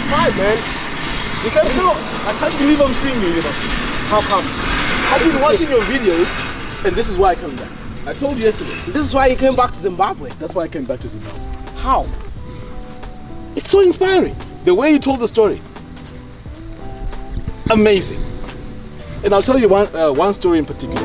inspired, man. You can tell. I can't believe I'm seeing you, you know. How come? I've been watching your videos, and this is why I come back. I told you yesterday. This is why you came back to Zimbabwe. That's why I came back to Zimbabwe. How? It's so inspiring. The way you told the story. Amazing. And I'll tell you one story in particular.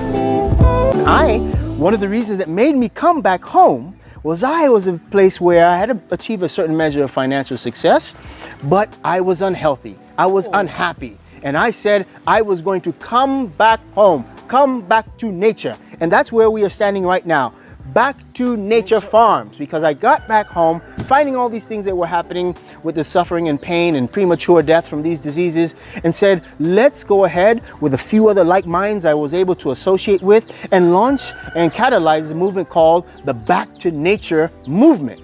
One of the reasons that made me come back home was I was in a place where I had achieved a certain measure of financial success, but I was unhealthy. I was unhappy. And I said I was going to come back home, come back to nature. And that's where we are standing right now. Back to nature farms, because I got back home finding all these things that were happening with the suffering and pain and premature death from these diseases, and said, let's go ahead with a few other like minds I was able to associate with and launch and catalyze a movement called the Back to Nature movement.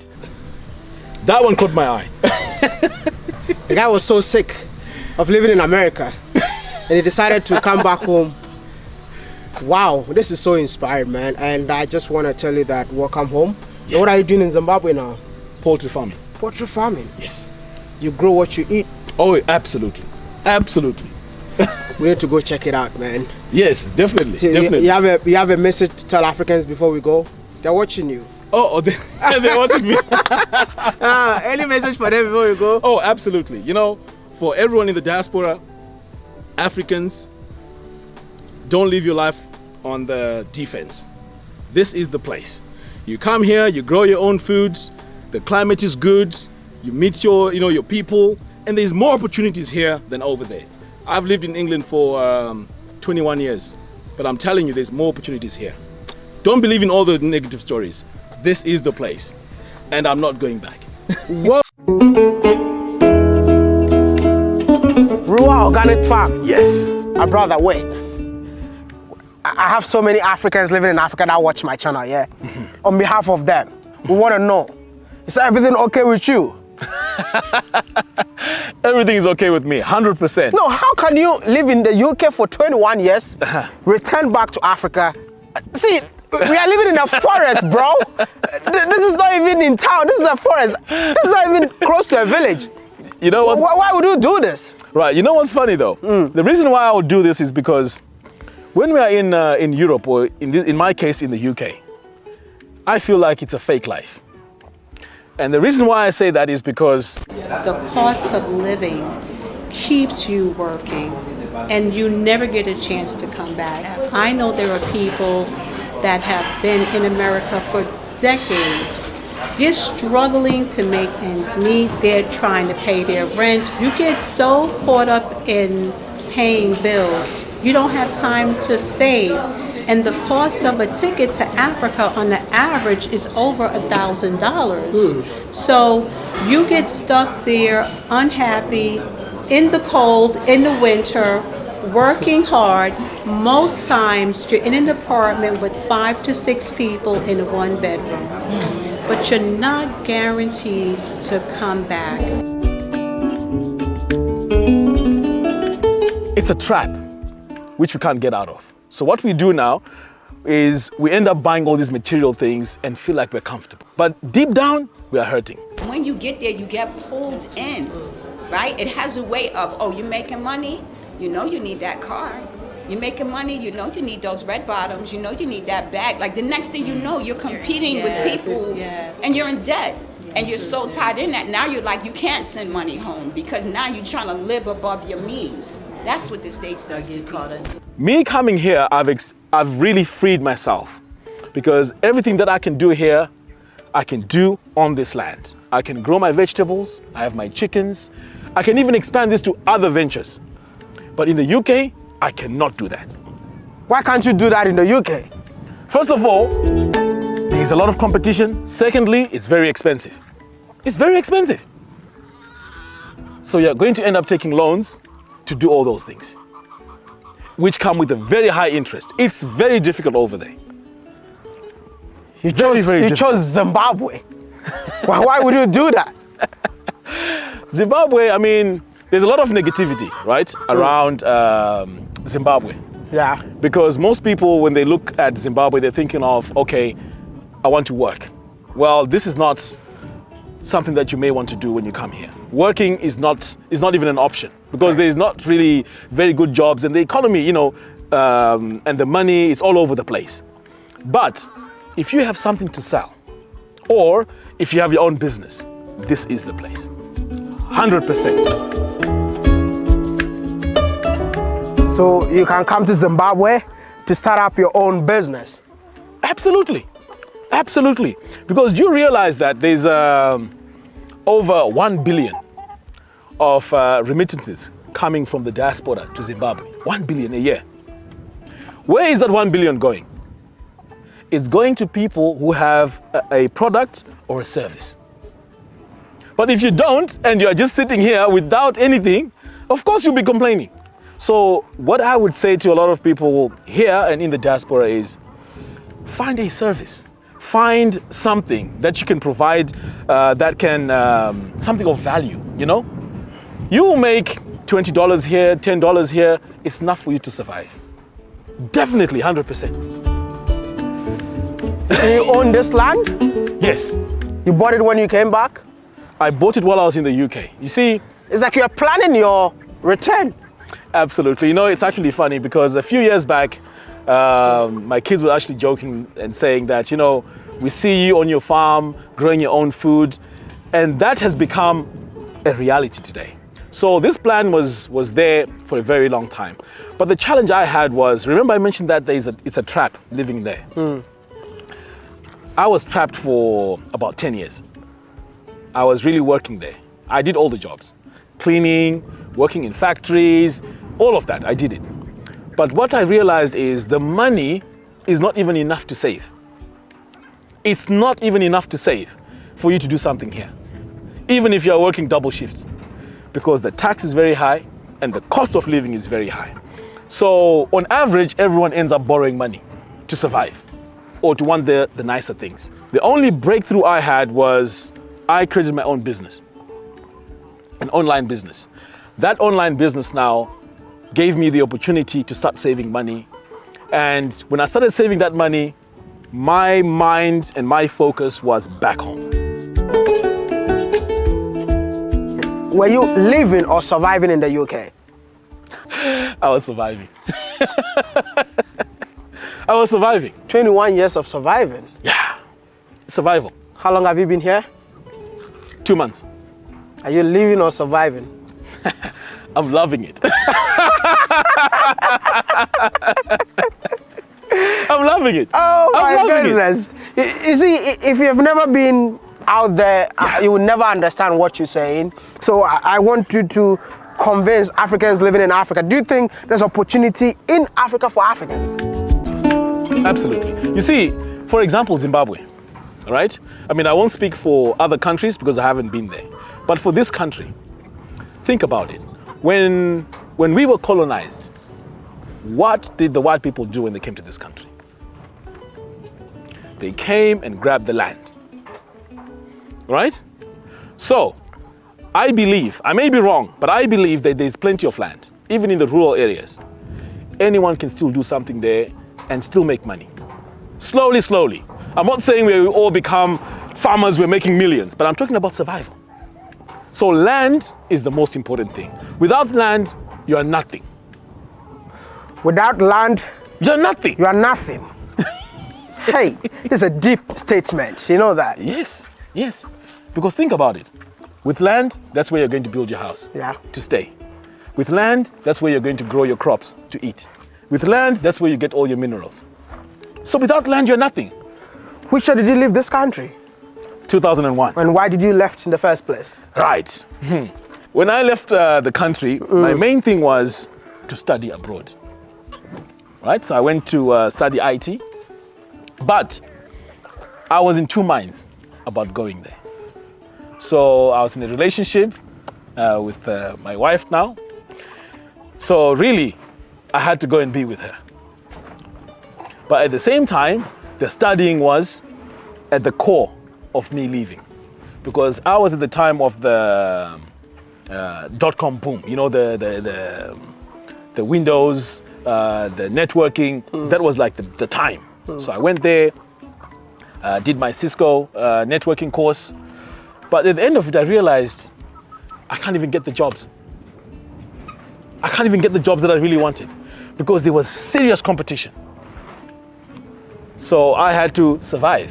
That one caught my eye. The guy was so sick of living in America and he decided to come back home. Wow, this is so inspired, man. And I just want to tell you that welcome home. Yeah. What are you doing in Zimbabwe now? Poultry farming. Poultry farming? Yes. You grow what you eat? Oh, absolutely. Absolutely. We need to go check it out, man. Yes, definitely. Definitely. You have a message to tell Africans before we go? They're watching you. Oh, they're watching me. Any message for them before we go? Oh, absolutely. You know, for everyone in the diaspora, Africans, don't live your life on the defense. This is the place. You come here, you grow your own foods, the climate is good, you meet your people, and there's more opportunities here than over there. I've lived in England for 21 years, but I'm telling you, there's more opportunities here. Don't believe in all the negative stories. This is the place, and I'm not going back. Whoa. Rural Organic Farm. Yes. My brother, wait. I have so many Africans living in Africa that watch my channel, yeah? On behalf of them, we want to know, is everything okay with you? Everything is okay with me, 100%. No, how can you live in the UK for 21 years, return back to Africa? See, we are living in a forest, bro. This is not even in town, this is a forest. This is not even close to a village. You know what? Why would you do this? Right, you know what's funny though? The reason why I would do this is because when we are in Europe, or in my case in the UK, I feel like it's a fake life. And the reason why I say that is because the cost of living keeps you working and you never get a chance to come back. I know there are people that have been in America for decades. They're struggling to make ends meet. They're trying to pay their rent. You get so caught up in paying bills, you don't have time to save. And the cost of a ticket to Africa on the average is over $1,000. So you get stuck there unhappy, in the cold, in the winter, working hard. Most times you're in an apartment with 5 to 6 people in one bedroom. But you're not guaranteed to come back. it's a trap which we can't get out of. So what we do now is we end up buying all these material things and feel like we're comfortable. But deep down, we are hurting. When you get there, you get pulled in, right? It has a way of, oh, you're making money, you know you need that car. You're making money, you know you need those red bottoms, you know you need that bag. Like the next thing you know, you're competing with people and you're in debt. And you're so tied in that now you're like, you can't send money home because now you're trying to live above your means. That's what the States does to people. Me coming here, I've really freed myself because everything that I can do here, I can do on this land. I can grow my vegetables, I have my chickens, I can even expand this to other ventures. But in the UK, I cannot do that. Why can't you do that in the UK? First of all, there's a lot of competition. Secondly, it's very expensive. It's very expensive. So you're going to end up taking loans to do all those things, which come with a very high interest. It's very difficult over there. You chose Zimbabwe. Why would you do that? Zimbabwe, I mean, there's a lot of negativity, right, around Zimbabwe. Yeah. Because most people, when they look at Zimbabwe, they're thinking of, okay, I want to work. Well, this is not something that you may want to do when you come here. Working is not even an option because there's not really very good jobs, and the economy, you know, and the money is all over the place. But if you have something to sell, or if you have your own business, this is the place. 100%. So you can come to Zimbabwe to start up your own business. Absolutely. Absolutely. Because you realize that there's over 1 billion of remittances coming from the diaspora to Zimbabwe. 1 billion a year. Where is that 1 billion going? It's going to people who have a product or a service. But if you don't, and you're just sitting here without anything, of course you'll be complaining. So what I would say to a lot of people here and in the diaspora is, find a service. Find something that you can provide that can, something of value, you know? You will make $20 here, $10 here, it's enough for you to survive. Definitely, 100%. Do you own this land? Yes. You bought it when you came back? I bought it while I was in the UK. You see, it's like you're planning your return. Absolutely. You know, it's actually funny because a few years back, my kids were actually joking and saying that, you know, we see you on your farm growing your own food, and that has become a reality today. So this plan was there for a very long time. But the challenge I had was, remember I mentioned that it's a trap living there. I was trapped for about 10 years. I was really working there. I did all the jobs. Cleaning, working in factories, all of that, I did it. But what I realized is the money is not even enough to save. It's not even enough to save for you to do something here, even if you're working double shifts, because the tax is very high and the cost of living is very high. So on average, everyone ends up borrowing money to survive or to want the nicer things. The only breakthrough I had was I created my own business, an online business. That online business now gave me the opportunity to start saving money. And when I started saving that money, my mind and my focus was back home. Were you living or surviving in the UK? I was surviving. I was surviving. 21 years of surviving. Yeah, survival. How long have you been here? 2 months. Are you living or surviving? I'm loving it. I'm loving it. Oh my loving goodness. You see, if you've never been out there, you will never understand what you're saying. So I want you to convince Africans living in Africa. Do you think there's opportunity in Africa for Africans? Absolutely. You see, for example, Zimbabwe, right? I mean, I won't speak for other countries because I haven't been there. But for this country, think about it. When we were colonized, what did the white people do when they came to this country? They came and grabbed the land, right? So, I believe, I may be wrong, but I believe that there's plenty of land, even in the rural areas. Anyone can still do something there and still make money. Slowly, slowly. I'm not saying we all become farmers, we're making millions, but I'm talking about survival. So land is the most important thing. Without land, you are nothing. Without land, you're nothing. You are nothing. Hey, it's a deep statement. You know that? Yes, yes. Because think about it. With land, that's where you're going to build your house to stay. With land, that's where you're going to grow your crops to eat. With land, that's where you get all your minerals. So without land, you're nothing. Which year did you leave this country? 2001. And why did you left in the first place? Right. When I left the country, my main thing was to study abroad. Right? So I went to study IT. But I was in two minds about going there. So I was in a relationship with my wife now. So really, I had to go and be with her. But at the same time, the studying was at the core of me leaving. Because I was at the time of the dot-com boom. You know, the Windows, the networking. That was like the time. So I went there, did my Cisco networking course, But at the end of it, I realized I can't even get the jobs. I can't even get the jobs that I really wanted because there was serious competition. So I had to survive.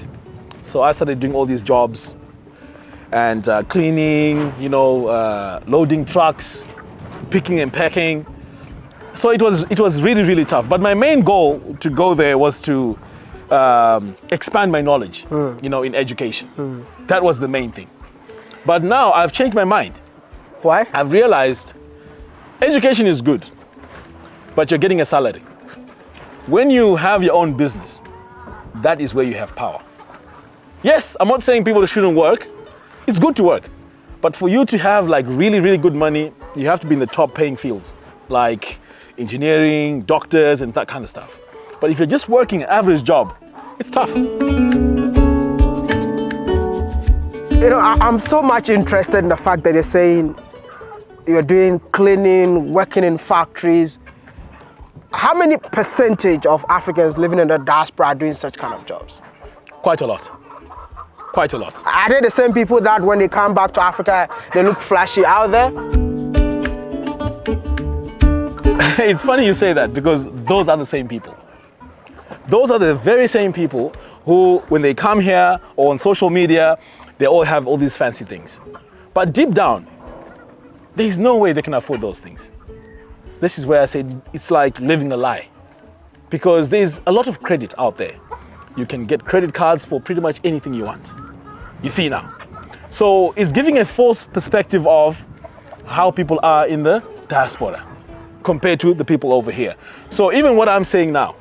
So I started doing all these jobs and cleaning, loading trucks, picking and packing. So it was really, really tough. But my main goal to go there was to expand my knowledge, in education. That was the main thing. But now I've changed my mind. Why? I've realized education is good, but you're getting a salary. When you have your own business, that is where you have power. Yes, I'm not saying people shouldn't work. It's good to work. But for you to have like really, really good money, you have to be in the top paying fields, like engineering, doctors, and that kind of stuff. But if you're just working an average job, it's tough. I'm so much interested in the fact that you're saying you're doing cleaning, working in factories. How many percentage of Africans living in the diaspora are doing such kind of jobs? Quite a lot. Quite a lot. Are they the same people that when they come back to Africa, they look flashy out there? It's funny you say that because those are the same people. Those are the very same people who, when they come here or on social media, they all have all these fancy things. But deep down, there's no way they can afford those things. This is where I said it's like living a lie. Because there's a lot of credit out there. You can get credit cards for pretty much anything you want. You see now. So it's giving a false perspective of how people are in the diaspora compared to the people over here. So even what I'm saying now,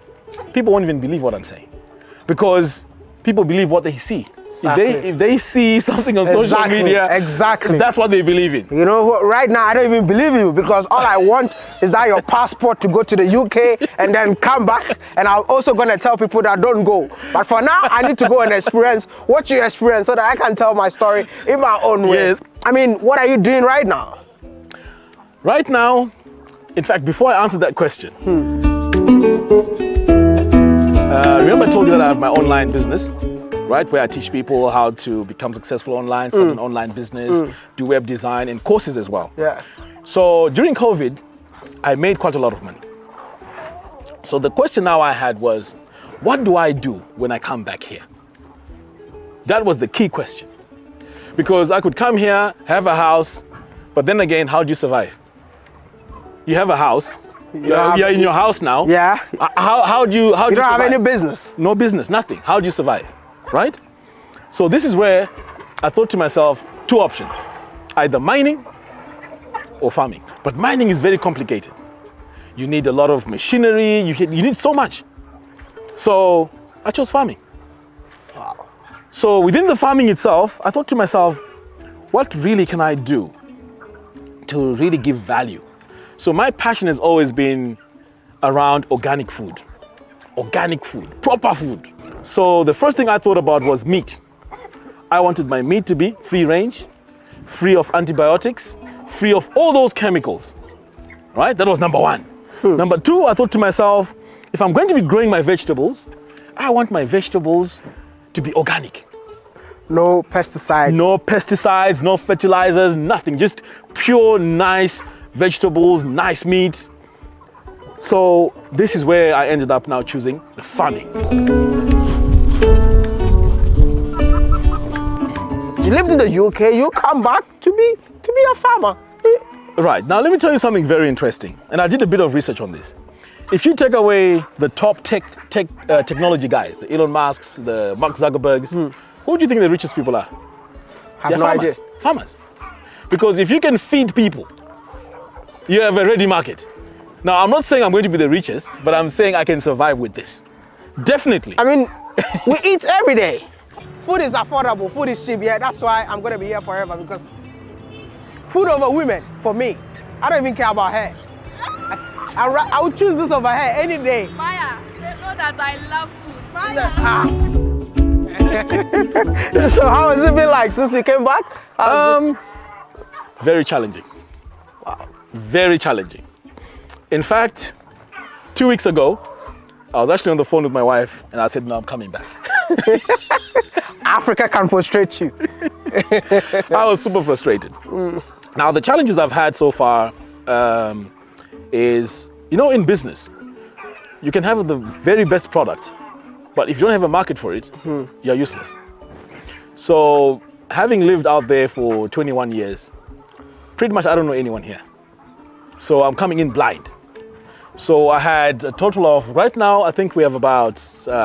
people won't even believe what I'm saying. Because people believe what they see. Exactly. If they see something on social media, that's what they believe in. You know what? Right now, I don't even believe you because all I want is that your passport to go to the UK and then come back. And I'm also going to tell people that don't go. But for now, I need to go and experience what you experience so that I can tell my story in my own way. Yes. I mean, what are you doing right now? Right now, in fact, before I answer that question, remember I told you that I have my online business? Right, where I teach people how to become successful online, start an online business, do web design and courses as well. Yeah. So during COVID, I made quite a lot of money. So the question now I had was, what do I do when I come back here? That was the key question. Because I could come here, have a house, but then again, how do you survive? You have a house, you're in your house now. Yeah. How do you You don't have survive? any business. No business, nothing. How do you survive? Right? So this is where I thought to myself, two options, either mining or farming. But mining is very complicated. You need a lot of machinery, you need so much. So I chose farming. Wow. So within the farming itself, I thought to myself, what really can I do to really give value? So my passion has always been around organic food, proper food. So the first thing I thought about was meat. I wanted my meat to be free range, free of antibiotics, free of all those chemicals, right? That was number one. Number two, I thought to myself, if I'm going to be growing my vegetables, I want my vegetables to be organic. No pesticides. No pesticides, no fertilizers, nothing. Just pure, nice vegetables, nice meat. So this is where I ended up now choosing the farming. You lived in the UK, you come back to be a farmer. Right, now let me tell you something very interesting. And I did a bit of research on this. If you take away the top technology guys, the Elon Musks, the Mark Zuckerbergs, who do you think the richest people are? Have no idea. Farmers. Because if you can feed people, you have a ready market. Now, I'm not saying I'm going to be the richest, but I'm saying I can survive with this. Definitely. I mean, we eat every day. Food is affordable, food is cheap. Yeah, that's why I'm going to be here forever because food over women, for me. I don't even care about hair. I would choose this over hair any day. Maya, they know that I love food. Maya. So how has it been like since you came back? Very challenging. Wow. Very challenging. In fact, 2 weeks ago, I was actually on the phone with my wife and I said, no, I'm coming back. Africa can frustrate you. I was super frustrated. Now, the challenges I've had so far is, you know, in business, you can have the very best product, but if you don't have a market for it, you're useless. So, having lived out there for 21 years, pretty much I don't know anyone here. So I'm coming in blind. So I had a total of, right now, I think we have about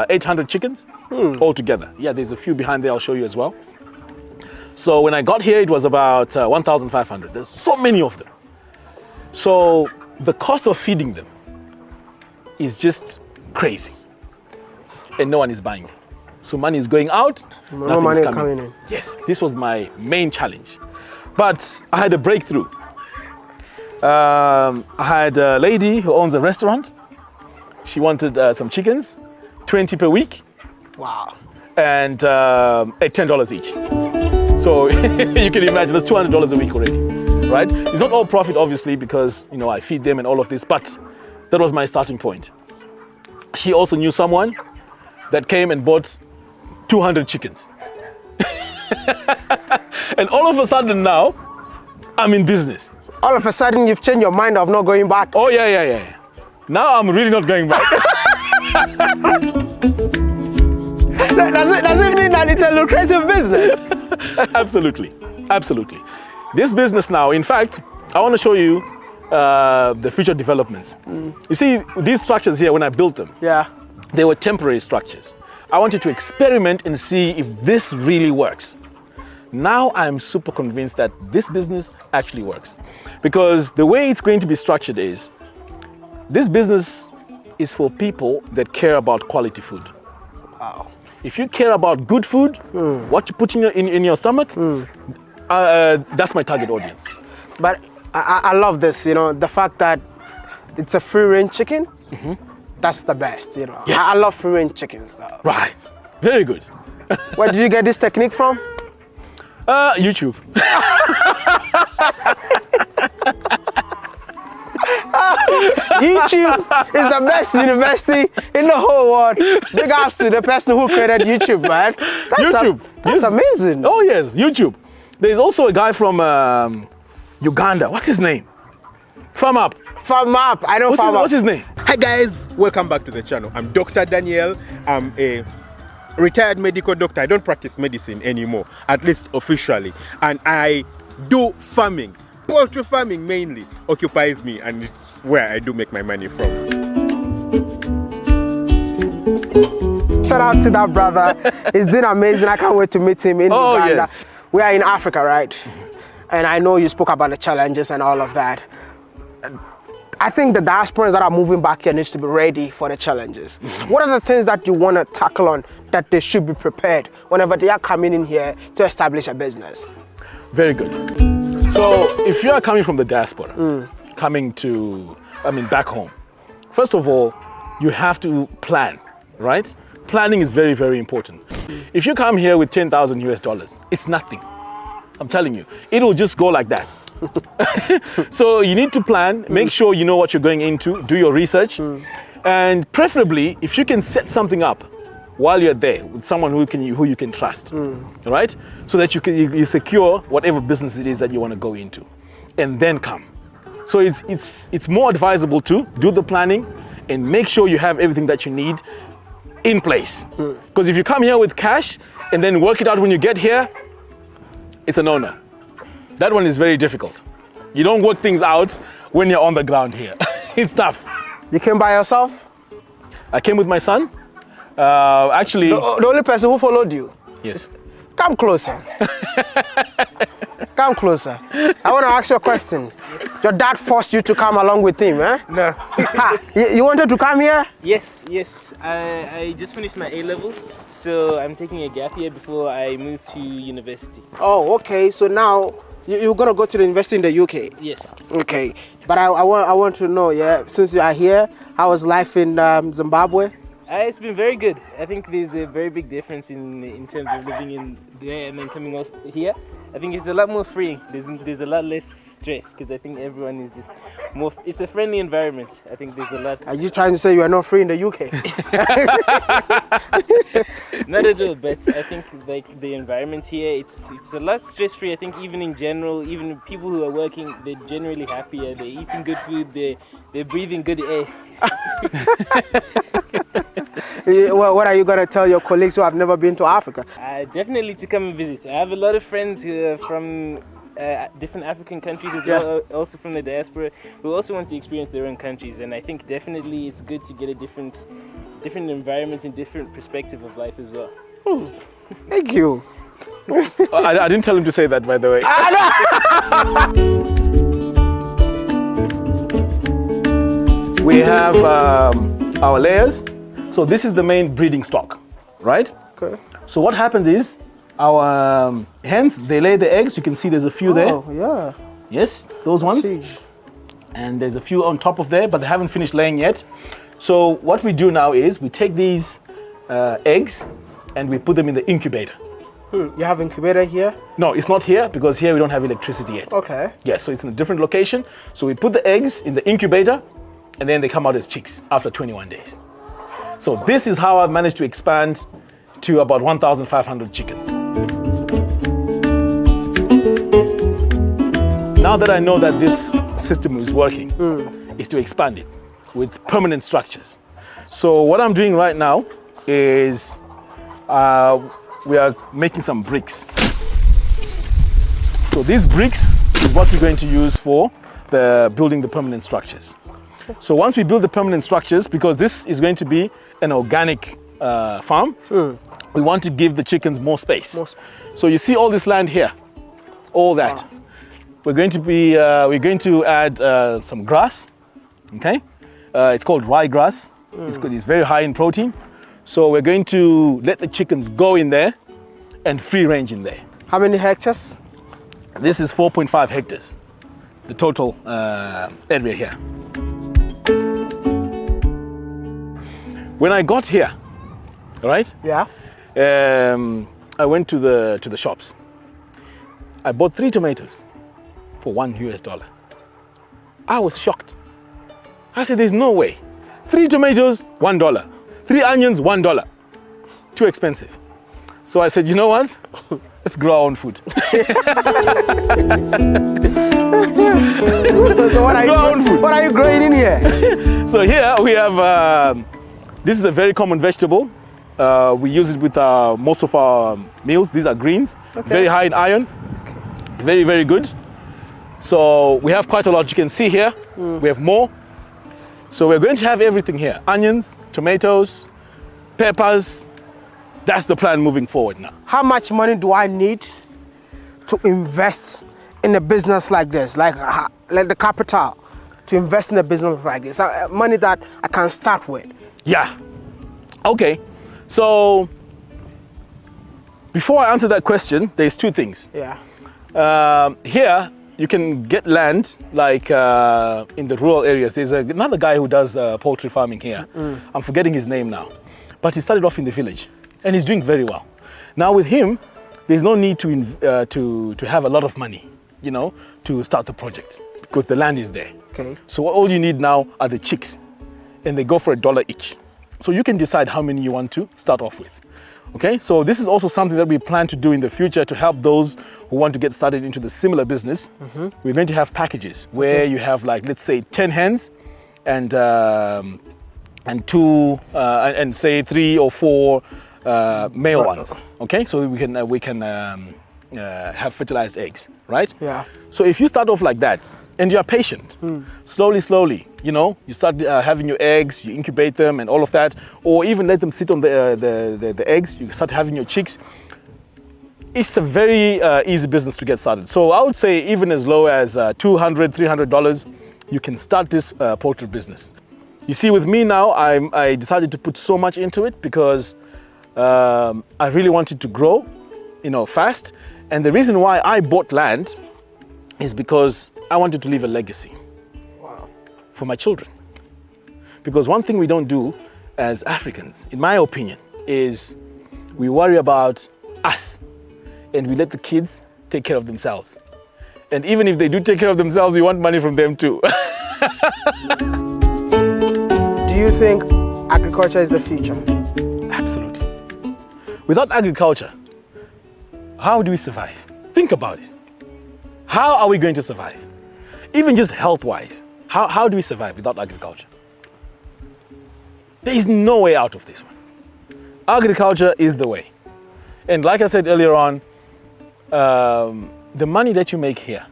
800 chickens altogether. Yeah, there's a few behind there, I'll show you as well. So when I got here, it was about 1,500. There's so many of them. So the cost of feeding them is just crazy. And no one is buying them. So money is going out, No money coming in. Yes, this was my main challenge. But I had a breakthrough. I had a lady who owns a restaurant. She wanted some chickens, 20 per week. Wow. And at $10 each. So you can imagine that's $200 a week already, right? It's not all profit, obviously, because, you know, I feed them and all of this, but that was my starting point. She also knew someone that came and bought 200 chickens. And all of a sudden now, I'm in business. All of a sudden, you've changed your mind of not going back. Oh, yeah. Now I'm really not going back. Does it mean that it's a lucrative business? Absolutely. This business now, in fact, I want to show you the future developments. You see, these structures here, when I built them, they were temporary structures. I wanted to experiment and see if this really works. Now I'm super convinced that this business actually works. Because the way it's going to be structured is, this business is for people that care about quality food. Wow. If you care about good food, what you put in your stomach, that's my target audience. But I love this, you know, the fact that it's a free-range chicken, that's the best, you know. Yes. I love free-range chickens, though. Right, very good. Where did you get this technique from? YouTube. YouTube is the best university in the whole world. Big ups to the person who created YouTube, man. That's amazing. Oh yes, YouTube. There's also a guy from Uganda. What's his name? Farm Up. I know Farm Up. What's his name? Hi guys, welcome back to the channel. I'm Dr. Daniel. I'm a retired medical doctor. I don't practice medicine anymore, at least officially. And I do farming. Poultry farming mainly occupies me, and it's where I do make my money from. Shout out to that brother. He's doing amazing. I can't wait to meet him in Uganda. Yes. We are in Africa, right? And I know you spoke about the challenges and all of that. I think the diasporans that are moving back here needs to be ready for the challenges. What are the things that you want to tackle on that they should be prepared whenever they are coming in here to establish a business? Very good. So if you are coming from the diaspora, coming to, back home, first of all, you have to plan, right? Planning is very, very important. If you come here with 10,000 US dollars, it's nothing. I'm telling you, it will just go like that. So you need to plan, make sure you know what you're going into, do your research, and preferably, if you can set something up while you're there with someone who you can trust, right? So that you secure whatever business it is that you want to go into, and then come. So it's more advisable to do the planning and make sure you have everything that you need in place. Because if you come here with cash and then work it out when you get here, it's a no-no. That one is very difficult. You don't work things out when you're on the ground here. It's tough. You came by yourself? I came with my son. Actually, the only person who followed you? Yes. Come closer. Come closer. I want to ask you a question. Yes. Your dad forced you to come along with him, eh? No. You wanted to come here? Yes. I just finished my A-levels, so I'm taking a gap year before I move to university. Oh, okay. So now you're going to go to the university in the UK? Yes. Okay. But I want to know, since you are here, how was life in Zimbabwe? It's been very good. I think there's a very big difference in terms of living in there and then coming out here. I think it's a lot more free. There's a lot less stress because I think everyone is just more. It's a friendly environment. I think there's a lot. Are you trying to say you are not free in the UK? Not at all, but I think like the environment here, it's a lot stress free. I think even in general, even people who are working, they're generally happier. They're eating good food. They're breathing good air. What are you gonna tell your colleagues who have never been to Africa? Definitely to come and visit. I have a lot of friends who are from different African countries as well, also from the diaspora, who also want to experience their own countries. And I think definitely it's good to get a different environment and different perspective of life as well. Thank you. I didn't tell him to say that, by the way. We have our layers. So this is the main breeding stock, right? Okay. So what happens is our hens, they lay the eggs. You can see there's a few there. Oh, yeah. Yes, those ones. Siege. And there's a few on top of there, but they haven't finished laying yet. So what we do now is we take these eggs and we put them in the incubator. You have incubator here? No, it's not here because here we don't have electricity yet. Okay. Yeah, so it's in a different location. So we put the eggs in the incubator and then they come out as chicks after 21 days. So this is how I've managed to expand to about 1,500 chickens. Now that I know that this system is working, is to expand it with permanent structures. So what I'm doing right now is we are making some bricks. So these bricks is what we're going to use for building the permanent structures. So once we build the permanent structures, because this is going to be an organic farm, we want to give the chickens more space. So you see all this land here, all that. We're going to add some grass. Okay, it's called ryegrass. It's good. It's very high in protein. So we're going to let the chickens go in there and free range in there. How many hectares? This is 4.5 hectares, the total area here. When I got here, all right? Yeah. I went to the shops. I bought 3 tomatoes for $1. I was shocked. I said, there's no way. 3 tomatoes, $1. 3 onions, $1. Too expensive. So I said, you know what? Let's grow our own food. So what are you growing in here? So here we have, this is a very common vegetable. We use it with most of our meals. These are greens, very high in iron, very, very good. So we have quite a lot. You can see here, we have more. So we're going to have everything here. Onions, tomatoes, peppers. That's the plan moving forward now. How much money do I need to invest in a business like this? Like the capital to invest in a business like this? Money that I can start with. Yeah. Okay. So before I answer that question, there's 2 things. Yeah. Here, you can get land like in the rural areas. There's another guy who does poultry farming here. I'm forgetting his name now. But he started off in the village and he's doing very well. Now with him, there's no need to have a lot of money, you know, to start the project because the land is there. Okay. So all you need now are the chicks and they go for $1 each. So you can decide how many you want to start off with. Okay, so this is also something that we plan to do in the future to help those who want to get started into the similar business. We're going to have packages where you have like, let's say 10 hens and 2 and say 3 or 4 male ones. Okay, so we can have fertilized eggs, right? Yeah. So if you start off like that and you're patient, slowly, you know, you start having your eggs, you incubate them and all of that, or even let them sit on the eggs, you start having your chicks. It's a very easy business to get started. So I would say even as low as $200, $300, you can start this poultry business. You see, with me now, I decided to put so much into it because I really wanted to grow, you know, fast. And the reason why I bought land is because I wanted to leave a legacy for my children. Because one thing we don't do as Africans, in my opinion, is we worry about us and we let the kids take care of themselves. And even if they do take care of themselves, we want money from them too. Do you think agriculture is the future? Absolutely. Without agriculture, how do we survive? Think about it. How are we going to survive? Even just health-wise, how do we survive without agriculture? There is no way out of this one. Agriculture is the way. And like I said earlier on, the money that you make here,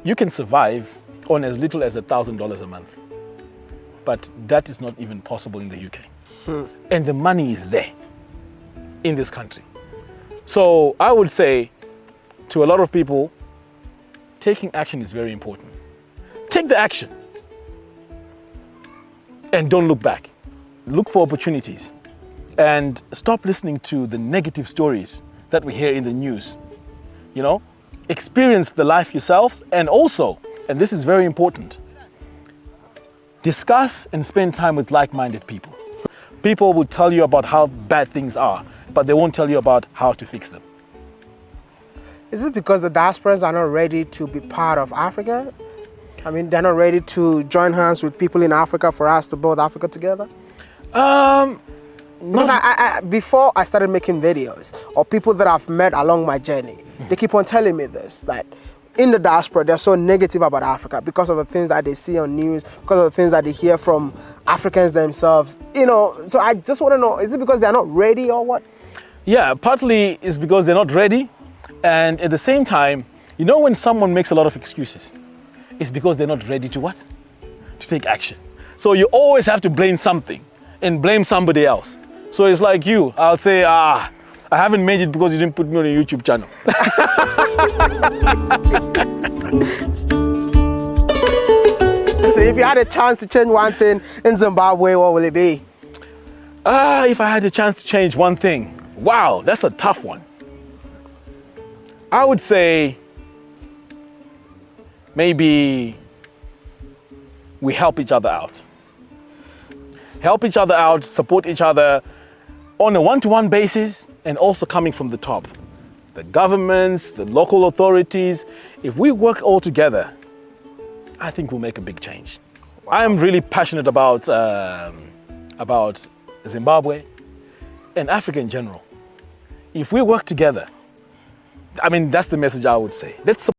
you can survive on as little as $1,000 a month. But that is not even possible in the UK. And the money is there in this country. So I would say to a lot of people, taking action is very important. Take the action and don't look back. Look for opportunities and stop listening to the negative stories that we hear in the news. You know, experience the life yourselves, and also, and this is very important, discuss and spend time with like-minded people. People will tell you about how bad things are, but they won't tell you about how to fix them. Is it because the diasporas are not ready to be part of Africa? I mean, they're not ready to join hands with people in Africa for us to build Africa together? Because before I started making videos, or people that I've met along my journey, they keep on telling me this, that in the diaspora, they're so negative about Africa because of the things that they see on news, because of the things that they hear from Africans themselves. You know, so I just want to know, is it because they're not ready or what? Yeah, partly it's because they're not ready. And at the same time, you know, when someone makes a lot of excuses, it's because they're not ready to what? To take action. So you always have to blame something and blame somebody else. So it's like you, I'll say, I haven't made it because you didn't put me on a YouTube channel. Listen, if you had a chance to change one thing in Zimbabwe, what will it be? If I had a chance to change one thing, wow, that's a tough one. I would say maybe we help each other out. Help each other out, support each other on a one-to-one basis, and also coming from the top. The governments, the local authorities, if we work all together, I think we'll make a big change. Wow. I am really passionate about Zimbabwe and Africa in general. If we work together, I mean, that's the message I would say. Let's